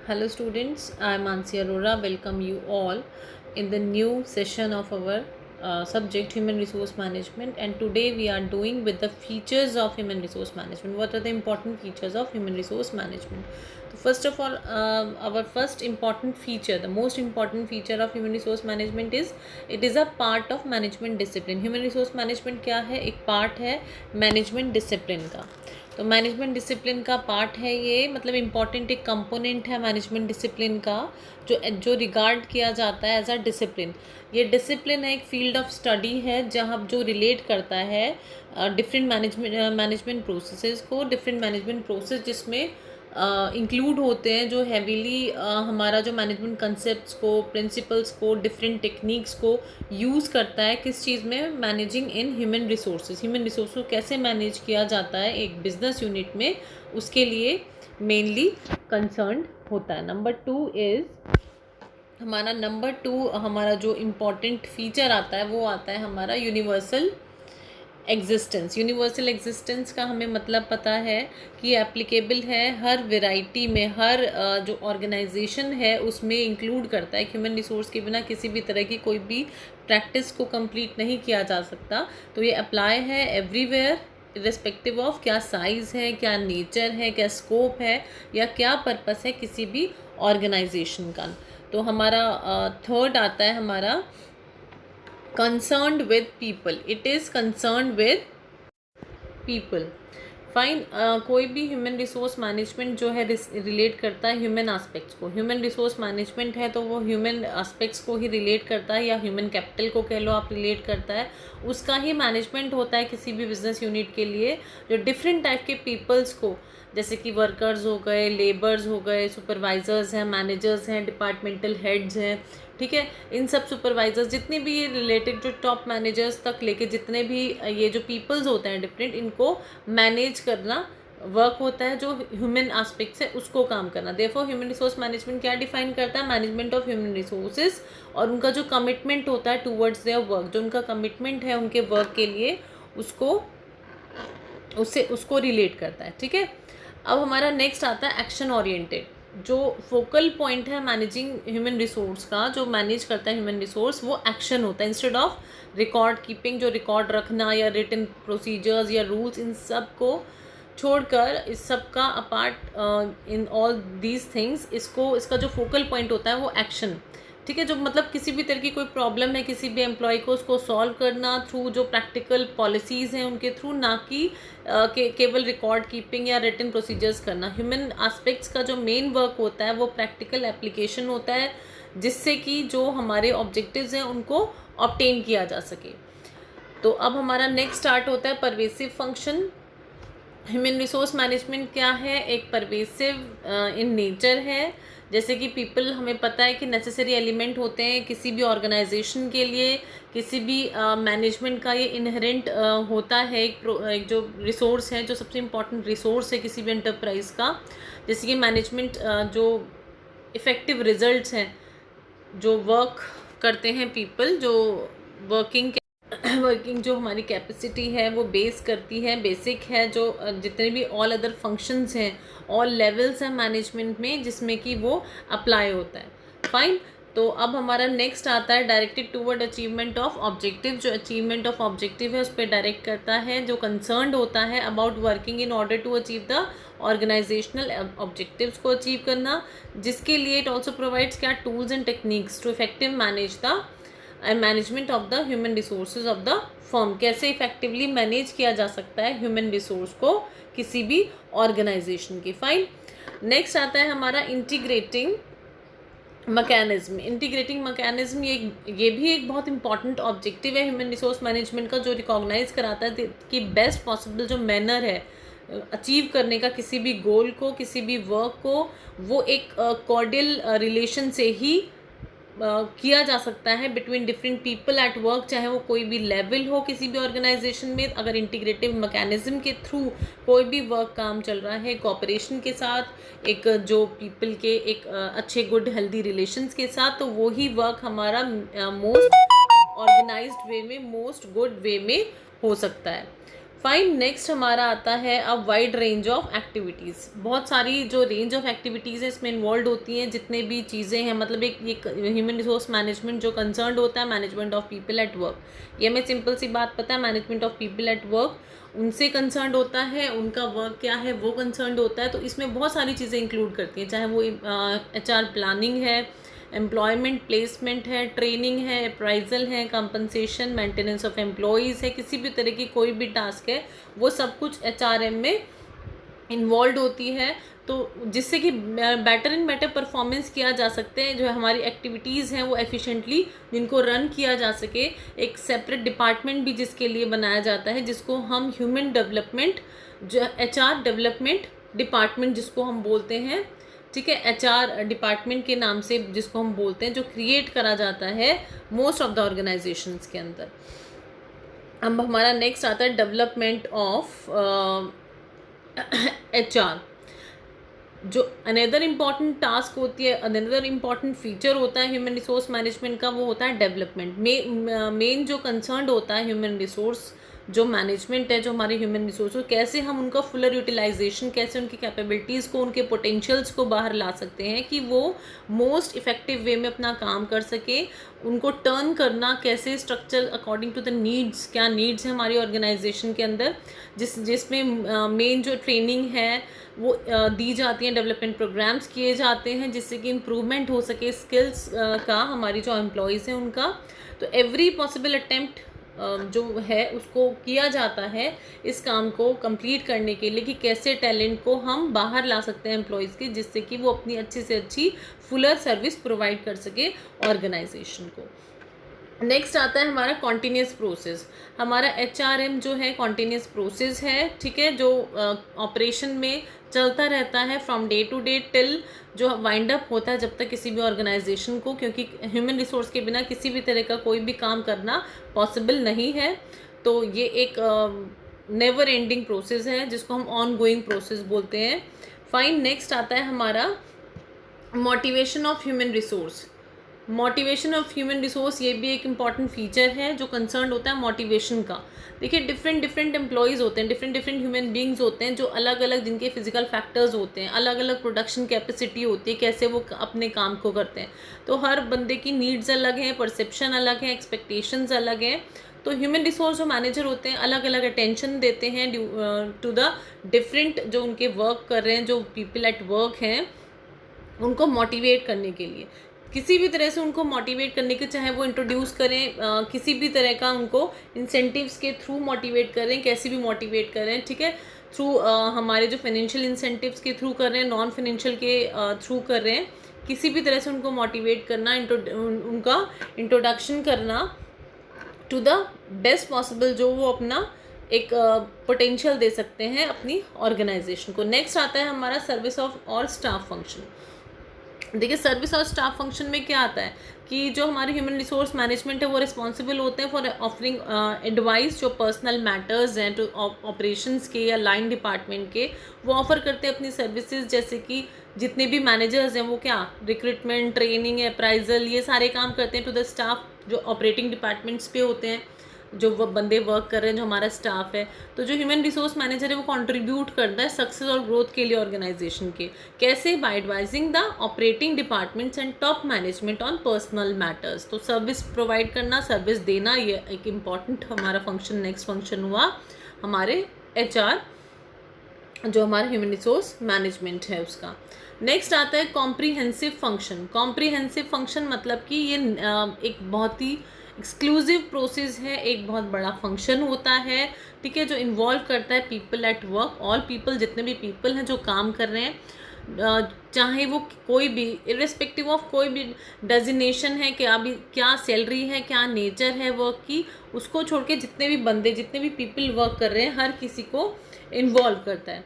Hello students, I am Mansi Arora. Welcome you all in the new session of our subject Human Resource Management, and today we are doing with the features of Human Resource Management. What are the important features of Human Resource Management? So first of all, our first important feature, the most important feature of Human Resource Management is it is a part of management discipline. Human Resource Management क्या है? एक part है management discipline का. तो management discipline का part है ये, मतलब इम्पॉर्टेंट एक कंपोनेंट है मैनेजमेंट डिसिप्लिन का, जो रिगार्ड किया जाता है एज अ डिसिप्लिन. ये डिसिप्लिन है, एक फील्ड ऑफ स्टडी है जहाँ जो रिलेट करता है डिफरेंट मैनेजमेंट प्रोसेसेस को, डिफरेंट मैनेजमेंट प्रोसेस जिसमें इंक्लूड होते हैं, जो हैवीली हमारा जो मैनेजमेंट कंसेप्ट्स को, प्रिंसिपल्स को, डिफरेंट टेक्निक्स को यूज़ करता है. किस चीज़ में? Managing in human resources. Human resource को कैसे मैनेज किया जाता है एक बिजनेस यूनिट में, उसके लिए मेनली कंसर्न होता है. नंबर टू हमारा जो इम्पोर्टेंट फीचर आता है वो आता है हमारा यूनिवर्सल एग्जिस्टेंस. यूनिवर्सल एग्जिस्टेंस का हमें मतलब पता है कि एप्लीकेबल है हर वेराइटी में, हर जो ऑर्गेनाइजेशन है उसमें इंक्लूड करता है. ह्यूमन रिसोर्स के बिना किसी भी तरह की कोई भी प्रैक्टिस को कंप्लीट नहीं किया जा सकता. तो ये अप्लाई है एवरीवेयर, रिस्पेक्टिव ऑफ क्या साइज़ है, क्या नेचर है, क्या स्कोप है, या क्या पर्पस है किसी भी ऑर्गेनाइजेशन का. तो हमारा थर्ड आता है हमारा concerned with people. It is concerned with people. Fine. कोई भी ह्यूमन रिसोर्स मैनेजमेंट जो है रिलेट करता है ह्यूमन एस्पेक्ट्स को. ह्यूमन रिसोर्स मैनेजमेंट है तो वो ह्यूमन एस्पेक्ट्स को ही रिलेट करता है, या ह्यूमन कैपिटल को कह लो आप, रिलेट करता है. उसका ही मैनेजमेंट होता है किसी भी बिजनेस यूनिट के लिए, जो डिफरेंट टाइप के पीपल्स को, जैसे कि वर्कर्स हो गए, लेबर्स हो गए, सुपरवाइजर्स हैं, मैनेजर्स हैं, डिपार्टमेंटल हेड्स हैं, ठीक है. इन सब सुपरवाइजर्स जितने भी ये रिलेटेड, जो टॉप मैनेजर्स तक लेके जितने भी ये जो पीपल्स होते हैं डिफरेंट, इनको मैनेज करना वर्क होता है. जो ह्यूमन एस्पेक्ट्स है उसको काम करना. देयरफॉर ह्यूमन रिसोर्स मैनेजमेंट क्या डिफाइन करता है? मैनेजमेंट ऑफ ह्यूमन रिसोर्सेज, और उनका जो कमिटमेंट होता है टूवर्ड्स देयर वर्क, जो उनका कमिटमेंट है उनके वर्क के लिए, उसको रिलेट करता है. ठीक है. अब हमारा नेक्स्ट आता है एक्शन ओरिएंटेड. जो फोकल पॉइंट है मैनेजिंग ह्यूमन रिसोर्स का, जो मैनेज करता है ह्यूमन रिसोर्स, वो एक्शन होता है इंस्टेड ऑफ रिकॉर्ड कीपिंग. जो रिकॉर्ड रखना या रिटन प्रोसीजर्स या रूल्स, इन सब को छोड़कर, इस सब का apart in all these things, इसका जो फोकल पॉइंट होता है वो एक्शन. ठीक है. जो मतलब किसी भी तरह की कोई प्रॉब्लम है किसी भी एम्प्लॉय को, उसको सॉल्व करना थ्रू जो प्रैक्टिकल पॉलिसीज़ हैं उनके थ्रू, ना कि केवल रिकॉर्ड कीपिंग या रिटन प्रोसीजर्स करना. ह्यूमन एस्पेक्ट्स का जो मेन वर्क होता है वो प्रैक्टिकल एप्लीकेशन होता है, जिससे कि जो हमारे ऑब्जेक्टिव्स हैं उनको ऑब्टेन किया जा सके. तो अब हमारा नेक्स्ट स्टार्ट होता है pervasive function. Human resource management क्या है? एक परवेसिव इन नेचर है. जैसे कि पीपल, हमें पता है कि नेसेसरी एलिमेंट होते हैं किसी भी ऑर्गेनाइजेशन के लिए, किसी भी मैनेजमेंट का ये इनहेरेंट होता है. एक जो रिसोर्स है, जो सबसे इम्पॉर्टेंट रिसोर्स है किसी भी एंटरप्राइज का. जैसे कि मैनेजमेंट जो इफ़ेक्टिव रिजल्ट्स हैं, जो वर्क करते हैं पीपल, जो वर्किंग जो हमारी कैपेसिटी है वो बेस करती है, बेसिक है, जो जितने भी ऑल अदर फंक्शंस हैं, ऑल लेवल्स हैं मैनेजमेंट में, जिसमें कि वो अप्लाई होता है. फाइन. तो अब हमारा नेक्स्ट आता है directed toward achievement of objective. जो अचीवमेंट ऑफ ऑब्जेक्टिव है उस पर डायरेक्ट करता है, जो कंसर्न्ड होता है about working in order to achieve the organisational objectives को अचीव करना, जिसके लिए इट ऑल्सो प्रोवाइड्स क्या? Tools and techniques to effective manage the management of the human resources of the firm. कैसे इफेक्टिवली मैनेज किया जा सकता है ह्यूमन रिसोर्स को किसी भी ऑर्गेनाइजेशन की. फाइन. नेक्स्ट आता है हमारा इंटीग्रेटिंग मैकेनिज्म. इंटीग्रेटिंग मैकेनिज्म ये भी एक बहुत इंपॉर्टेंट ऑब्जेक्टिव है ह्यूमन रिसोर्स मैनेजमेंट का, जो रिकॉग्नाइज कराता है कि बेस्ट पॉसिबल जो मैनर है अचीव करने का किसी भी गोल को, किसी भी वर्क को, वो एक कॉर्डियल रिलेशन से ही किया जा सकता है between different people at work, चाहे वो कोई भी लेवल हो किसी भी ऑर्गेनाइजेशन में. अगर इंटीग्रेटिव मैकेनिज्म के थ्रू कोई भी वर्क काम चल रहा है कोऑपरेशन के साथ, एक जो पीपल के एक अच्छे गुड हेल्दी रिलेशंस के साथ, तो वो ही वर्क हमारा मोस्ट ऑर्गेनाइज्ड वे में, मोस्ट गुड वे में हो सकता है. फाइन, नेक्स्ट हमारा आता है अब वाइड रेंज ऑफ एक्टिविटीज़। बहुत सारी जो रेंज ऑफ एक्टिविटीज़ है इसमें इन्वॉल्व होती हैं, जितने भी चीज़ें हैं, मतलब एक ह्यूमन रिसोर्स मैनेजमेंट जो कंसर्न होता है management of people at work. ये हमें सिंपल सी बात पता है, management of people at work उनसे कंसर्न होता है, उनका वर्क क्या है वो कंसर्न होता है। तो इसमें बहुत सारी चीज़ें इंक्लूड करती हैं, चाहे वो HR प्लानिंग है, एम्प्लॉयमेंट प्लेसमेंट है, ट्रेनिंग है, अप्राइजल है, कंपनसेशन, मेंटेनेंस ऑफ एम्प्लॉयज़ है, किसी भी तरह की कोई भी टास्क है वो सब कुछ HRM में इन्वॉल्व होती है। तो जिससे कि बेटर एंड बेटर परफॉर्मेंस किया जा सकते हैं, जो हमारी एक्टिविटीज़ हैं वो एफिशिएंटली जिनको रन किया जा सके। एक सेपरेट डिपार्टमेंट भी जिसके लिए बनाया जाता है, जिसको हम ह्यूमन डेवलपमेंट, जो HR डेवलपमेंट डिपार्टमेंट जिसको हम बोलते हैं, ठीक है, HR डिपार्टमेंट के नाम से जिसको हम बोलते हैं, जो क्रिएट करा जाता है मोस्ट ऑफ द ऑर्गेनाइजेशंस के अंदर। अब हमारा नेक्स्ट आता है डेवलपमेंट ऑफ HR। जो अनदर इम्पॉर्टेंट टास्क होती है, अनदर इम्पॉर्टेंट फीचर होता है ह्यूमन रिसोर्स मैनेजमेंट का, वो होता है डेवलपमेंट। मेन जो कंसर्न होता है ह्यूमन रिसोर्स जो मैनेजमेंट है, जो हमारे ह्यूमन रिसोर्स को कैसे हम उनका फुलर यूटिलाइजेशन, कैसे उनकी कैपेबिलिटीज़ को, उनके पोटेंशियल्स को बाहर ला सकते हैं कि वो मोस्ट इफ़ेक्टिव वे में अपना काम कर सके। उनको टर्न करना कैसे, structure according to the needs, क्या नीड्स है हमारी ऑर्गेनाइजेशन के अंदर, जिसमें मेन जो ट्रेनिंग है वो दी जाती हैं, डेवलपमेंट प्रोग्राम्स किए जाते हैं जिससे कि इम्प्रूवमेंट हो सके स्किल्स का, हमारी जो एम्प्लॉयज़ हैं उनका। तो एवरी पॉसिबल अटेम्प्ट जो है उसको किया जाता है इस काम को कंप्लीट करने के लिए, कि कैसे टैलेंट को हम बाहर ला सकते हैं एम्प्लॉयज़ के, जिससे कि वो अपनी अच्छी से अच्छी फुलर सर्विस प्रोवाइड कर सके ऑर्गेनाइजेशन को। नेक्स्ट आता है हमारा कॉन्टीन्यूस प्रोसेस। हमारा HRM जो है कॉन्टीन्यूस प्रोसेस है, ठीक है, जो ऑपरेशन में चलता रहता है from day to day till जो वाइंड अप होता है, जब तक किसी भी ऑर्गेनाइजेशन को, क्योंकि ह्यूमन रिसोर्स के बिना किसी भी तरह का कोई भी काम करना पॉसिबल नहीं है। तो ये एक नेवर एंडिंग प्रोसेस है जिसको हम ऑन गोइंग प्रोसेस बोलते हैं। फाइन, नेक्स्ट आता है हमारा motivation of human resource. Motivation of human resource ये भी एक इम्पॉर्टेंट फीचर है जो कंसर्न होता है मोटिवेशन का। देखिए डिफरेंट एम्प्लॉयज़ होते हैं, डिफरेंट ह्यूमन बींग्स होते हैं, जो अलग अलग जिनके फिजिकल फैक्टर्स होते हैं, अलग अलग प्रोडक्शन कैपेसिटी होती है, कैसे वो अपने काम को करते हैं। तो हर बंदे की नीड्स अलग हैं, परसेप्शन अलग है, एक्सपेक्टेशंस अलग हैं। तो ह्यूमन रिसोर्स जो मैनेजर होते हैं अलग अलग अटेंशन देते हैं टू द डिफरेंट जो उनके वर्क कर रहे हैं, जो पीपल एट वर्क हैं, उनको मोटिवेट करने के लिए, किसी भी तरह से उनको मोटिवेट करने के, चाहे वो इंट्रोड्यूस करें किसी भी तरह का, उनको इंसेंटिव्स के थ्रू मोटिवेट करें, कैसे भी मोटिवेट करें, ठीक है, थ्रू हमारे जो फाइनेंशियल इंसेंटिव्स के थ्रू कर रहे हैं, नॉन फाइनेंशियल के थ्रू कर रहे हैं, किसी भी तरह से उनको मोटिवेट करना, उनका इंट्रोडक्शन करना टू द बेस्ट पॉसिबल जो वो अपना एक पोटेंशियल दे सकते हैं अपनी ऑर्गेनाइजेशन को। नेक्स्ट आता है हमारा सर्विस ऑफ और स्टाफ फंक्शन। देखिए सर्विस और स्टाफ फंक्शन में क्या आता है कि जो हमारे ह्यूमन रिसोर्स मैनेजमेंट है वो रिस्पॉन्सिबल होते हैं फॉर ऑफरिंग एडवाइस, जो पर्सनल मैटर्स हैं टू ऑपरेशंस के या लाइन डिपार्टमेंट के, वो ऑफर करते हैं अपनी सर्विसेज। जैसे कि जितने भी मैनेजर्स हैं वो क्या रिक्रूटमेंट, ट्रेनिंग, अप्राइजल, ये सारे काम करते हैं टू द स्टाफ जो ऑपरेटिंग डिपार्टमेंट्स पे होते हैं, जो वो बंदे वर्क कर रहे हैं, जो हमारा स्टाफ है। तो जो ह्यूमन रिसोर्स मैनेजर है वो कंट्रीब्यूट करता है सक्सेस और ग्रोथ के लिए ऑर्गेनाइजेशन के। कैसे? By advising the operating departments and top management on personnel matters. तो सर्विस प्रोवाइड करना, सर्विस देना, ये एक इम्पॉर्टेंट हमारा फंक्शन, नेक्स्ट फंक्शन हुआ हमारे HR जो हमारा ह्यूमन रिसोर्स मैनेजमेंट है उसका। नेक्स्ट आता है कॉम्प्रीहेंसिव फंक्शन। कॉम्प्रीहेंसिव फंक्शन मतलब कि ये एक बहुत ही एक्सक्लूसिव प्रोसेस है, एक बहुत बड़ा फंक्शन होता है, ठीक है, जो इन्वॉल्व करता है people at work, all people, जितने भी पीपल हैं जो काम कर रहे हैं, चाहे वो कोई भी, इर्रेस्पेक्टिव ऑफ कोई भी डेजिग्नेशन है, क्या सैलरी है, क्या नेचर है वर्क की, उसको छोड़ के जितने भी बंदे, जितने भी पीपल वर्क कर रहे हैं, हर किसी को इन्वॉल्व करता है।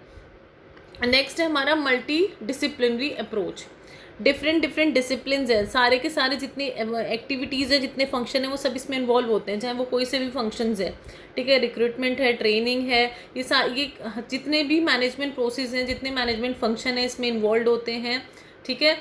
नेक्स्ट है हमारा multi disciplinary approach. Different discipline है, सारे के सारे जितनी एक्टिविटीज़ है, जितने फंक्शन है, वो सब इसमें इन्वॉल्व होते हैं, चाहे वो कोई से भी फंक्शंस है, ठीक है, रिक्रूटमेंट है, ट्रेनिंग है, ये जितने भी मैनेजमेंट प्रोसेस हैं, जितने मैनेजमेंट फंक्शन है, इसमें इन्वॉल्व होते हैं, ठीक है।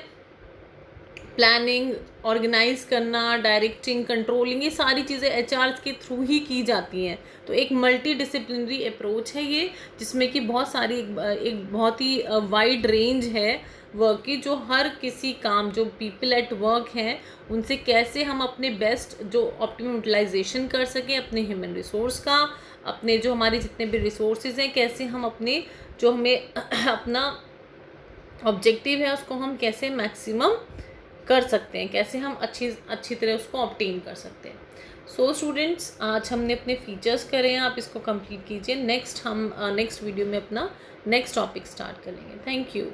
प्लानिंग, ऑर्गेनाइज करना, डायरेक्टिंग, कंट्रोलिंग, ये सारी चीज़ें एचआर के थ्रू ही की जाती हैं। तो एक मल्टी डिसिप्लिनरी अप्रोच है ये, जिसमें कि बहुत सारी एक बहुत ही वाइड रेंज है वर्क की, जो हर किसी काम, जो पीपल एट वर्क हैं, उनसे कैसे हम अपने बेस्ट जो ऑप्टिमम यूटिलाइजेशन कर सकें अपने ह्यूमन रिसोर्स का, अपने जो हमारे जितने भी रिसोर्सेज हैं, कैसे हम अपने जो हमें अपना ऑब्जेक्टिव है उसको हम कैसे मैक्सिमम कर सकते हैं, कैसे हम अच्छी तरह उसको ऑब्टेन कर सकते हैं। सो स्टूडेंट्स, आज हमने अपने फीचर्स करे हैं, आप इसको कंप्लीट कीजिए। नेक्स्ट वीडियो में अपना नेक्स्ट टॉपिक स्टार्ट करेंगे। Thank you.